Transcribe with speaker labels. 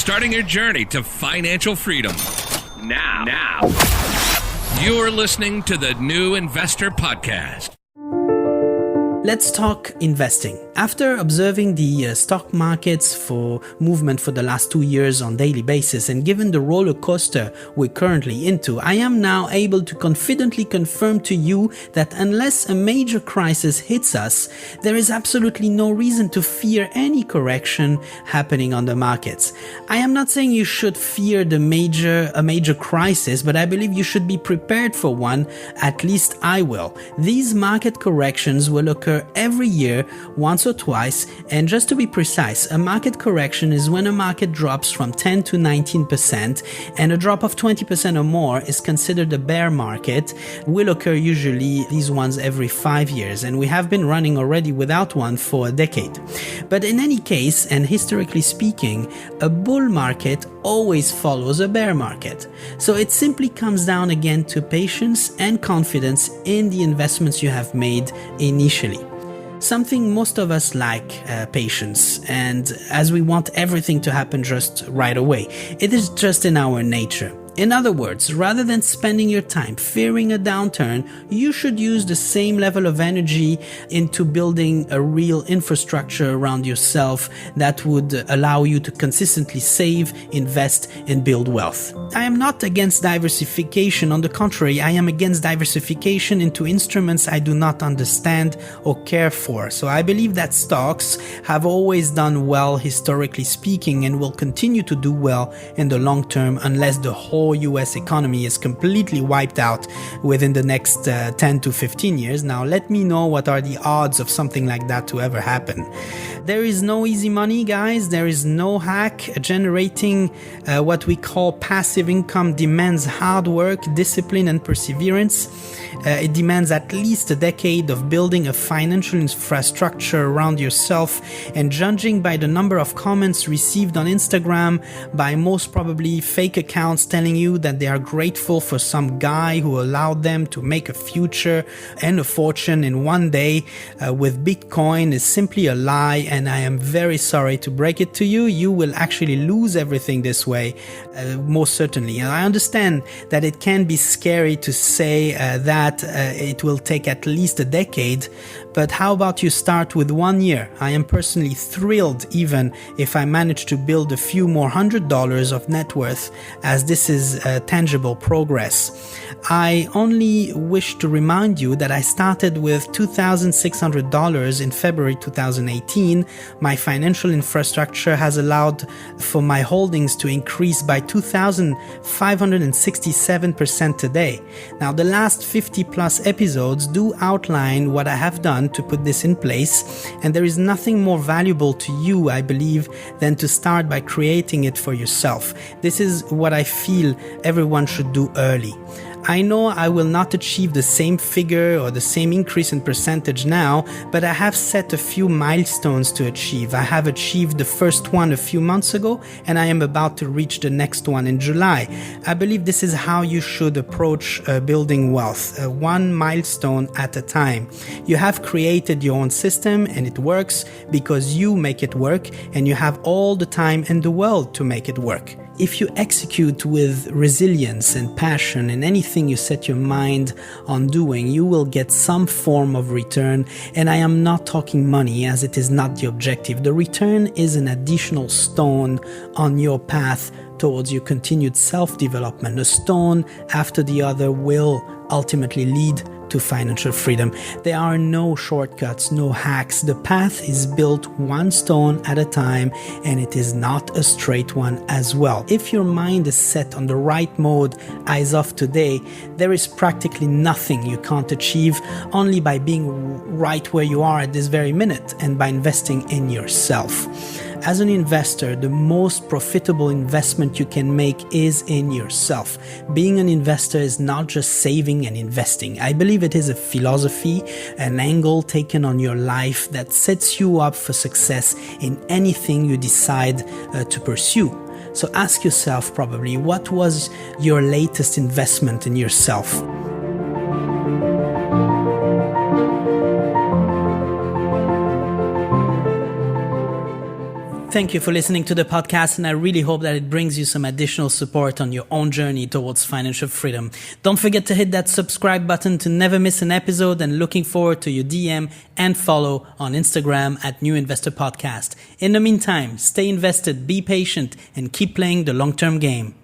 Speaker 1: starting your journey to financial freedom. Now, you're listening to the New Investor Podcast.
Speaker 2: Let's talk investing. After observing the stock markets for movement for the last 2 years on daily basis, and given the roller coaster we're currently into, I am now able to confidently confirm to you that unless a major crisis hits us, there is absolutely no reason to fear any correction happening on the markets. I am not saying you should fear a major crisis, but I believe you should be prepared for one. At least I will. These market corrections will occur every year, once or twice, and just to be precise, a market correction is when a market drops from 10 to 19%, and a drop of 20% or more is considered a bear market. Will occur usually these ones every 5 years, and we have been running already without one for a decade. But in any case, and historically speaking, a bull market always follows a bear market. So it simply comes down again to patience and confidence in the investments you have made initially. Something most of us like patience, and as we want everything to happen just right away. It is just in our nature. In other words, rather than spending your time fearing a downturn, you should use the same level of energy into building a real infrastructure around yourself that would allow you to consistently save, invest, and build wealth. I am not against diversification. On the contrary, I am against diversification into instruments I do not understand or care for. So I believe that stocks have always done well historically speaking and will continue to do well in the long term unless the whole US economy is completely wiped out within the next 10 to 15 years. Now, let me know what are the odds of something like that to ever happen. There is no easy money, guys. There is no hack. Generating what we call passive income demands hard work, discipline, and perseverance. It demands at least a decade of building a financial infrastructure around yourself, and judging by the number of comments received on Instagram by most probably fake accounts telling you that they are grateful for some guy who allowed them to make a future and a fortune in one day with Bitcoin is simply a lie, and I am very sorry to break it to you. You will actually lose everything this way, most certainly. And I understand that it can be scary to say that it will take at least a decade, but how about you start with 1 year? I am personally thrilled even if I manage to build a few more $100 of net worth, as this is tangible progress. I only wish to remind you that I started with $2,600 in February 2018. My financial infrastructure has allowed for my holdings to increase by 2,567% today. Now, the last 50 plus episodes do outline what I have done to put this in place, and there is nothing more valuable to you, I believe, than to start by creating it for yourself. This is what I feel everyone should do early. I know I will not achieve the same figure or the same increase in percentage now, but I have set a few milestones to achieve. I have achieved the first one a few months ago, and I am about to reach the next one in July. I believe this is how you should approach building wealth, one milestone at a time. You have created your own system, and it works because you make it work, and you have all the time in the world to make it work. If you execute with resilience and passion in anything you set your mind on doing, you will get some form of return. And I am not talking money, as it is not the objective. The return is an additional stone on your path towards your continued self-development. A stone after the other will ultimately lead to financial freedom. There are no shortcuts, no hacks. The path is built one stone at a time, and it is not a straight one as well. If your mind is set on the right mode as of today, there is practically nothing you can't achieve only by being right where you are at this very minute and by investing in yourself. As an investor, the most profitable investment you can make is in yourself. Being an investor is not just saving and investing. I believe it is a philosophy, an angle taken on your life that sets you up for success in anything you decide to pursue. So ask yourself probably, what was your latest investment in yourself? thank you for listening to the podcast, and I really hope that it brings you some additional support on your own journey towards financial freedom. Don't forget to hit that subscribe button to never miss an episode, and looking forward to your DM and follow on Instagram at New Investor Podcast. In the meantime, stay invested, be patient, and keep playing the long-term game.